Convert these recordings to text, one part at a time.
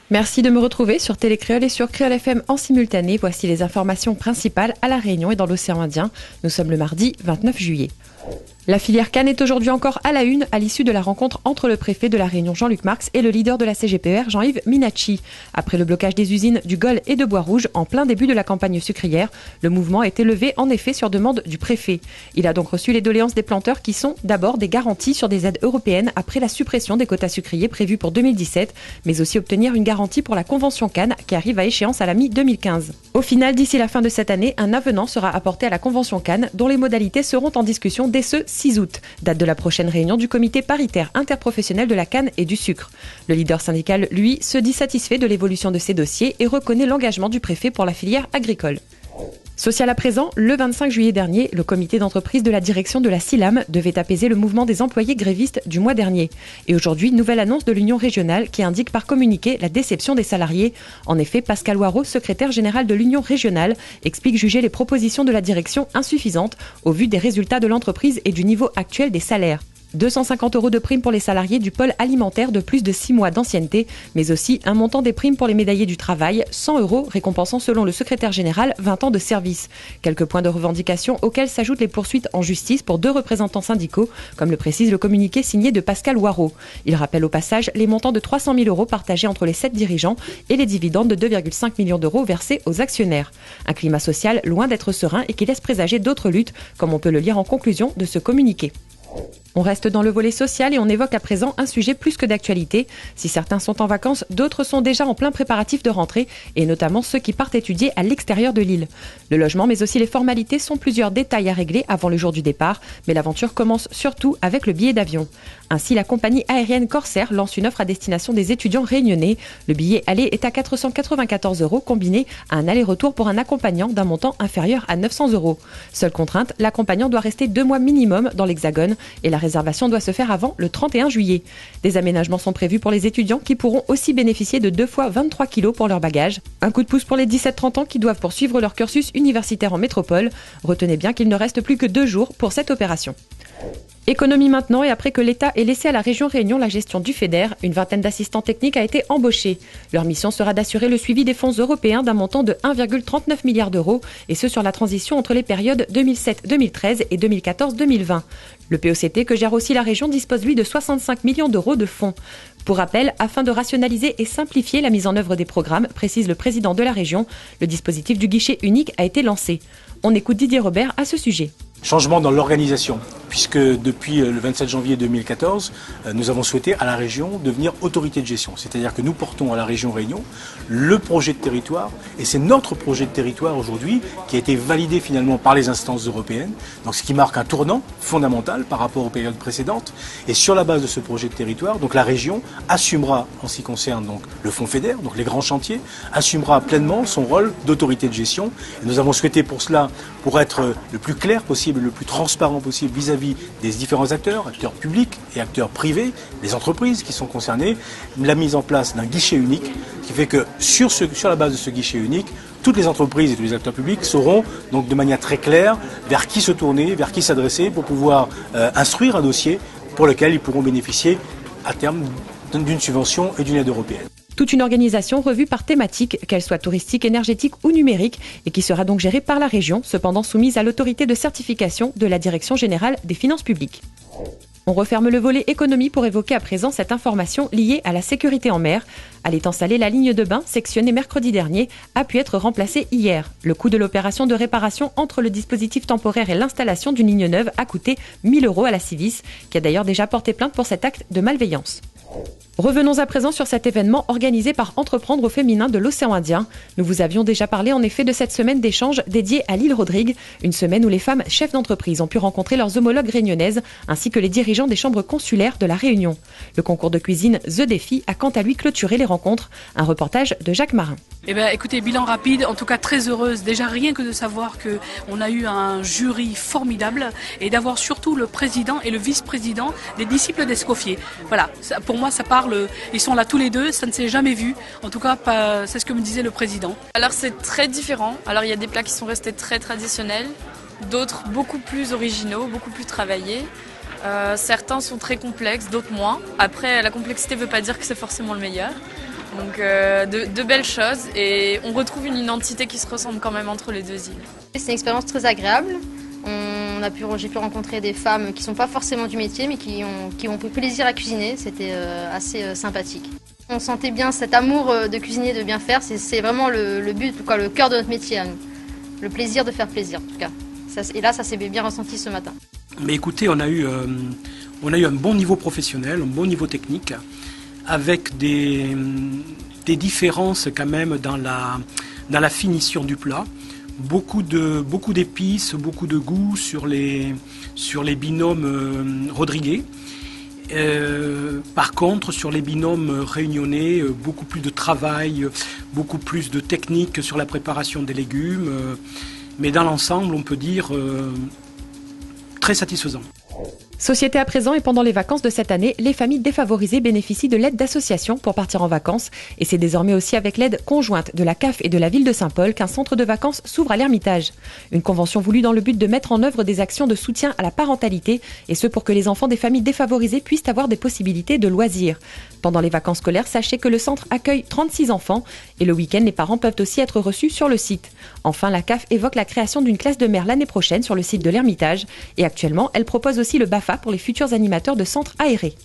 Merci de me retrouver sur Télécréole et sur Créole FM en simultané. Voici les informations principales à La Réunion et dans l'océan Indien. Nous sommes le mardi 29 juillet. La filière canne est aujourd'hui encore à la une à l'issue de la rencontre entre le préfet de la Réunion Jean-Luc Marx et le leader de la CGPER Jean-Yves Minacci. Après le blocage des usines du Gol et de Bois-Rouge en plein début de la campagne sucrière, le mouvement a été levé en effet sur demande du préfet. Il a donc reçu les doléances des planteurs qui sont d'abord des garanties sur des aides européennes après la suppression des quotas sucriers prévus pour 2017, mais aussi obtenir une garantie pour la convention canne qui arrive à échéance à la mi-2015. Au final, d'ici la fin de cette année, un avenant sera apporté à la convention canne dont les modalités seront en discussion dès ce 6 août, date de la prochaine réunion du comité paritaire interprofessionnel de la canne et du sucre. Le leader syndical, lui, se dit satisfait de l'évolution de ces dossiers et reconnaît l'engagement du préfet pour la filière agricole. Social à présent, le 25 juillet dernier, le comité d'entreprise de la direction de la CILAM devait apaiser le mouvement des employés grévistes du mois dernier. Et aujourd'hui, nouvelle annonce de l'Union régionale qui indique par communiqué la déception des salariés. En effet, Pascal Waro, secrétaire général de l'Union régionale, explique juger les propositions de la direction insuffisantes au vu des résultats de l'entreprise et du niveau actuel des salaires. 250 € de primes pour les salariés du pôle alimentaire de plus de 6 mois d'ancienneté, mais aussi un montant des primes pour les médaillés du travail, 100 € récompensant selon le secrétaire général 20 ans de service. Quelques points de revendication auxquels s'ajoutent les poursuites en justice pour 2 représentants syndicaux, comme le précise le communiqué signé de Pascal Waro. Il rappelle au passage les montants de 300 000 € partagés entre les 7 dirigeants et les dividendes de 2,5 millions d'euros versés aux actionnaires. Un climat social loin d'être serein et qui laisse présager d'autres luttes, comme on peut le lire en conclusion de ce communiqué. On reste dans le volet social et on évoque à présent un sujet plus que d'actualité. Si certains sont en vacances, d'autres sont déjà en plein préparatif de rentrée, et notamment ceux qui partent étudier à l'extérieur de l'île. Le logement, mais aussi les formalités sont plusieurs détails à régler avant le jour du départ, mais l'aventure commence surtout avec le billet d'avion. Ainsi, la compagnie aérienne Corsair lance une offre à destination des étudiants réunionnais. Le billet aller est à 494 € combiné à un aller-retour pour un accompagnant d'un montant inférieur à 900 €. Seule contrainte, l'accompagnant doit rester 2 mois minimum dans l'Hexagone et la réservation doit se faire avant le 31 juillet. Des aménagements sont prévus pour les étudiants qui pourront aussi bénéficier de 2 fois 23 kg pour leur bagage. Un coup de pouce pour les 17-30 ans qui doivent poursuivre leur cursus universitaire en métropole. Retenez bien qu'il ne reste plus que 2 jours pour cette opération. Économie maintenant, et après que l'État ait laissé à la région Réunion la gestion du FEDER, une vingtaine d'assistants techniques a été embauchée. Leur mission sera d'assurer le suivi des fonds européens d'un montant de 1,39 milliard d'euros, et ce sur la transition entre les périodes 2007-2013 et 2014-2020. Le POCT, que gère aussi la région, dispose lui de 65 millions d'euros de fonds. Pour rappel, afin de rationaliser et simplifier la mise en œuvre des programmes, précise le président de la région, le dispositif du guichet unique a été lancé. On écoute Didier Robert à ce sujet. Changement dans l'organisation, puisque depuis le 27 janvier 2014, nous avons souhaité à la région devenir autorité de gestion. C'est-à-dire que nous portons à la région Réunion le projet de territoire, et c'est notre projet de territoire aujourd'hui qui a été validé finalement par les instances européennes, donc ce qui marque un tournant fondamental par rapport aux périodes précédentes. Et sur la base de ce projet de territoire, donc la région assumera, en ce qui concerne donc le fonds FEDER, donc les grands chantiers, assumera pleinement son rôle d'autorité de gestion. Et nous avons souhaité pour cela, pour être le plus clair possible, le plus transparent possible vis-à-vis des différents acteurs publics et acteurs privés, les entreprises qui sont concernées, la mise en place d'un guichet unique qui fait que sur la base de ce guichet unique, toutes les entreprises et tous les acteurs publics sauront donc de manière très claire vers qui se tourner, vers qui s'adresser pour pouvoir instruire un dossier pour lequel ils pourront bénéficier à terme d'une subvention et d'une aide européenne. Toute une organisation revue par thématique, qu'elle soit touristique, énergétique ou numérique, et qui sera donc gérée par la région, cependant soumise à l'autorité de certification de la Direction générale des finances publiques. On referme le volet économie pour évoquer à présent cette information liée à la sécurité en mer. À l'étang salé, la ligne de bain, sectionnée mercredi dernier, a pu être remplacée hier. Le coût de l'opération de réparation entre le dispositif temporaire et l'installation d'une ligne neuve a coûté 1 000 € à la Civis, qui a d'ailleurs déjà porté plainte pour cet acte de malveillance. Revenons à présent sur cet événement organisé par Entreprendre au féminin de l'océan Indien. Nous vous avions déjà parlé en effet de cette semaine d'échange dédiée à l'île Rodrigue, une semaine où les femmes chefs d'entreprise ont pu rencontrer leurs homologues réunionnaises ainsi que les dirigeants des chambres consulaires de la Réunion. Le concours de cuisine The Défi a quant à lui clôturé les rencontres. Un reportage de Jacques Marin. Écoutez, bilan rapide, en tout cas très heureuse, déjà rien que de savoir qu'on a eu un jury formidable et d'avoir surtout le président et le vice-président des disciples d'Escoffier. Voilà, ça, pour moi ça parle, ils sont là tous les deux, ça ne s'est jamais vu, en tout cas c'est ce que me disait le président. Alors c'est très différent, alors il y a des plats qui sont restés très traditionnels, d'autres beaucoup plus originaux, beaucoup plus travaillés. Certains sont très complexes, d'autres moins. Après, la complexité ne veut pas dire que c'est forcément le meilleur. Donc de belles choses et on retrouve une identité qui se ressemble quand même entre les deux îles. C'est une expérience très agréable. J'ai pu rencontrer des femmes qui ne sont pas forcément du métier mais qui ont pris plaisir à cuisiner. C'était assez sympathique. On sentait bien cet amour de cuisiner, de bien faire. C'est vraiment le but, le cœur de notre métier à nous. Le plaisir de faire plaisir en tout cas. Et là, ça s'est bien ressenti ce matin. Mais écoutez, on a eu un bon niveau professionnel, un bon niveau technique, avec des différences quand même dans la finition du plat. Beaucoup d'épices, beaucoup de goût sur les binômes Rodriguez. Par contre, sur les binômes réunionnais, beaucoup plus de travail, beaucoup plus de technique sur la préparation des légumes. Mais dans l'ensemble, on peut dire très satisfaisant. Société à présent et pendant les vacances de cette année, les familles défavorisées bénéficient de l'aide d'associations pour partir en vacances. Et c'est désormais aussi avec l'aide conjointe de la CAF et de la ville de Saint-Paul qu'un centre de vacances s'ouvre à l'Ermitage. Une convention voulue dans le but de mettre en œuvre des actions de soutien à la parentalité, et ce pour que les enfants des familles défavorisées puissent avoir des possibilités de loisirs. Pendant les vacances scolaires, sachez que le centre accueille 36 enfants et le week-end, les parents peuvent aussi être reçus sur le site. Enfin, la CAF évoque la création d'une classe de mère l'année prochaine sur le site de l'Ermitage et actuellement, elle propose aussi le BAFA pour les futurs animateurs de centres aérés.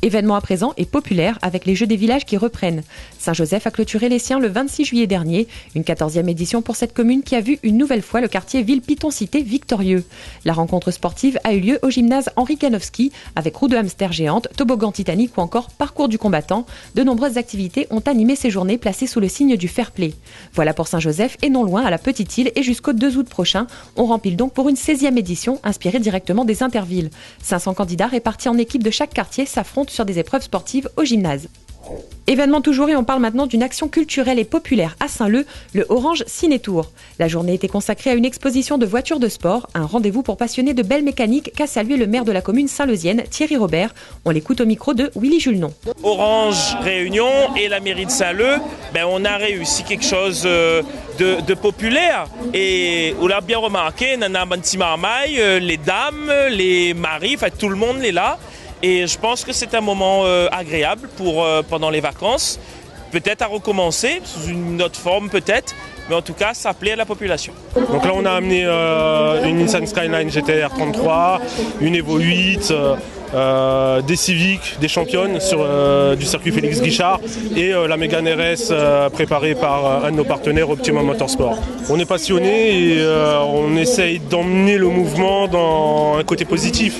Événement à présent et populaire avec les Jeux des villages qui reprennent. Saint-Joseph a clôturé les siens le 26 juillet dernier, une 14e édition pour cette commune qui a vu une nouvelle fois le quartier Ville-Piton-Cité victorieux. La rencontre sportive a eu lieu au gymnase Henri Kanowski avec roue de hamster géante, toboggan Titanic ou encore parcours du combattant. De nombreuses activités ont animé ces journées placées sous le signe du fair play. Voilà pour Saint-Joseph et non loin à la Petite Île et jusqu'au 2 août prochain, on rempile donc pour une 16e édition inspirée directement des intervilles. 500 candidats répartis en équipes de chaque quartier s'affrontent sur des épreuves sportives au gymnase. Événement toujours et on parle maintenant d'une action culturelle et populaire à Saint-Leu, le Orange Ciné-Tour. La journée était consacrée à une exposition de voitures de sport, un rendez-vous pour passionnés de belle mécanique qu'a salué le maire de la commune saint-leusienne, Thierry Robert. On l'écoute au micro de Willy Julnon. Orange Réunion et la mairie de Saint-Leu, on a réussi quelque chose de populaire. Et on l'a bien remarqué, Nana Bantimarmaï, les dames, les maris, tout le monde est là. Et je pense que c'est un moment agréable pour pendant les vacances, peut-être à recommencer, sous une autre forme peut-être, mais en tout cas ça plaît à la population. Donc là on a amené une Nissan Skyline GT-R 33, une Evo 8, des Civic, des championnes du circuit Félix Guichard et la Mégane RS préparée par un de nos partenaires Optimum Motorsport. On est passionné et on essaye d'emmener le mouvement dans un côté positif,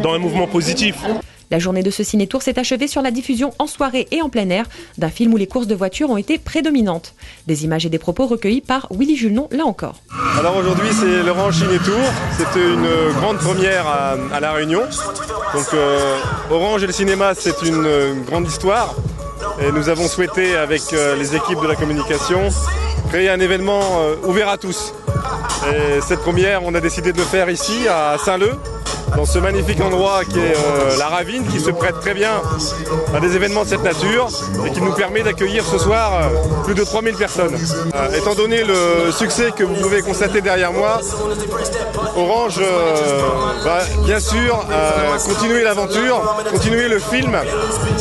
dans un mouvement positif. La journée de ce ciné-tour s'est achevée sur la diffusion en soirée et en plein air d'un film où les courses de voitures ont été prédominantes. Des images et des propos recueillis par Willy Julnon, là encore. Alors aujourd'hui c'est l'Orange Ciné-Tour, c'était une grande première à La Réunion. Donc Orange et le cinéma c'est une grande histoire et nous avons souhaité avec les équipes de la communication créer un événement ouvert à tous. Et cette première on a décidé de le faire ici à Saint-Leu, dans ce magnifique endroit qui est la Ravine, qui se prête très bien à des événements de cette nature et qui nous permet d'accueillir ce soir plus de 3000 personnes. Étant donné le succès que vous pouvez constater derrière moi, Orange va bien sûr continuer l'aventure, continuer le film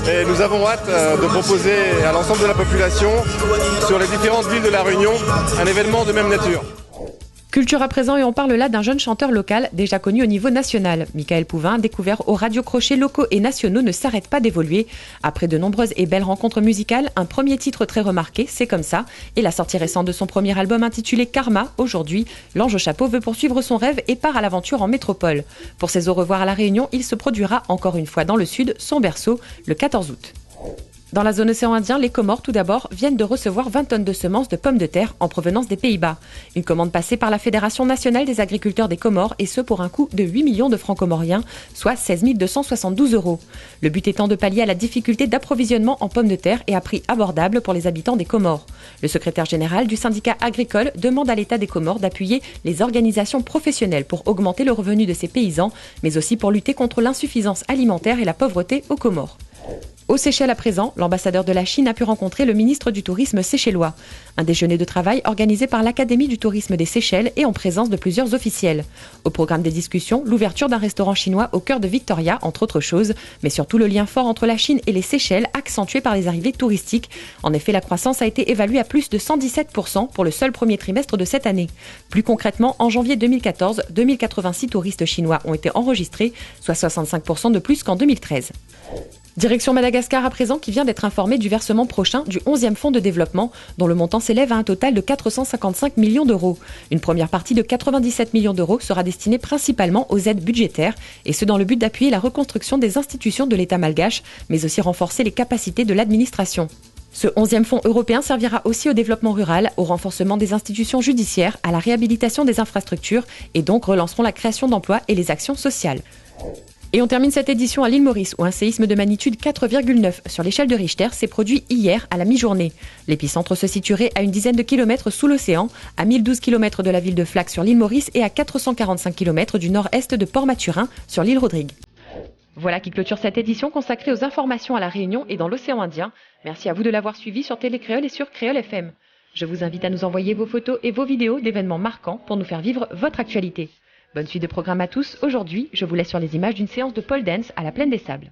et nous avons hâte de proposer à l'ensemble de la population sur les différentes villes de La Réunion un événement de même nature. Culture à présent et on parle là d'un jeune chanteur local déjà connu au niveau national. Michael Pouvin, découvert aux radiocrochets locaux et nationaux, ne s'arrête pas d'évoluer. Après de nombreuses et belles rencontres musicales, un premier titre très remarqué, C'est comme ça, et la sortie récente de son premier album intitulé Karma, aujourd'hui, l'Ange au chapeau veut poursuivre son rêve et part à l'aventure en métropole. Pour ses au revoir à La Réunion, il se produira encore une fois dans le sud, son berceau, le 14 août. Dans la zone océan Indien, les Comores, tout d'abord, viennent de recevoir 20 tonnes de semences de pommes de terre en provenance des Pays-Bas. Une commande passée par la Fédération nationale des agriculteurs des Comores, et ce pour un coût de 8 millions de francs comoriens, soit 16 272 €. Le but étant de pallier à la difficulté d'approvisionnement en pommes de terre et à prix abordable pour les habitants des Comores. Le secrétaire général du syndicat agricole demande à l'État des Comores d'appuyer les organisations professionnelles pour augmenter le revenu de ces paysans, mais aussi pour lutter contre l'insuffisance alimentaire et la pauvreté aux Comores. Aux Seychelles à présent, l'ambassadeur de la Chine a pu rencontrer le ministre du Tourisme séchellois. Un déjeuner de travail organisé par l'Académie du tourisme des Seychelles et en présence de plusieurs officiels. Au programme des discussions, l'ouverture d'un restaurant chinois au cœur de Victoria, entre autres choses, mais surtout le lien fort entre la Chine et les Seychelles, accentué par les arrivées touristiques. En effet, la croissance a été évaluée à plus de 117% pour le seul premier trimestre de cette année. Plus concrètement, en janvier 2014, 2086 touristes chinois ont été enregistrés, soit 65% de plus qu'en 2013. Direction Madagascar à présent, qui vient d'être informé du versement prochain du 11e fonds de développement, dont le montant s'élève à un total de 455 millions d'euros. Une première partie de 97 millions d'euros sera destinée principalement aux aides budgétaires, et ce dans le but d'appuyer la reconstruction des institutions de l'État malgache, mais aussi renforcer les capacités de l'administration. Ce 11e fonds européen servira aussi au développement rural, au renforcement des institutions judiciaires, à la réhabilitation des infrastructures, et donc relanceront la création d'emplois et les actions sociales. Et on termine cette édition à l'île Maurice, où un séisme de magnitude 4,9 sur l'échelle de Richter s'est produit hier à la mi-journée. L'épicentre se situerait à une dizaine de kilomètres sous l'océan, à 1012 km de la ville de Flac sur l'île Maurice et à 445 km du nord-est de Port-Maturin sur l'île Rodrigue. Voilà qui clôture cette édition consacrée aux informations à La Réunion et dans l'océan Indien. Merci à vous de l'avoir suivi sur Télécréole et sur Créole FM. Je vous invite à nous envoyer vos photos et vos vidéos d'événements marquants pour nous faire vivre votre actualité. Bonne suite de programme à tous. Aujourd'hui, je vous laisse sur les images d'une séance de pole dance à la Plaine des Sables.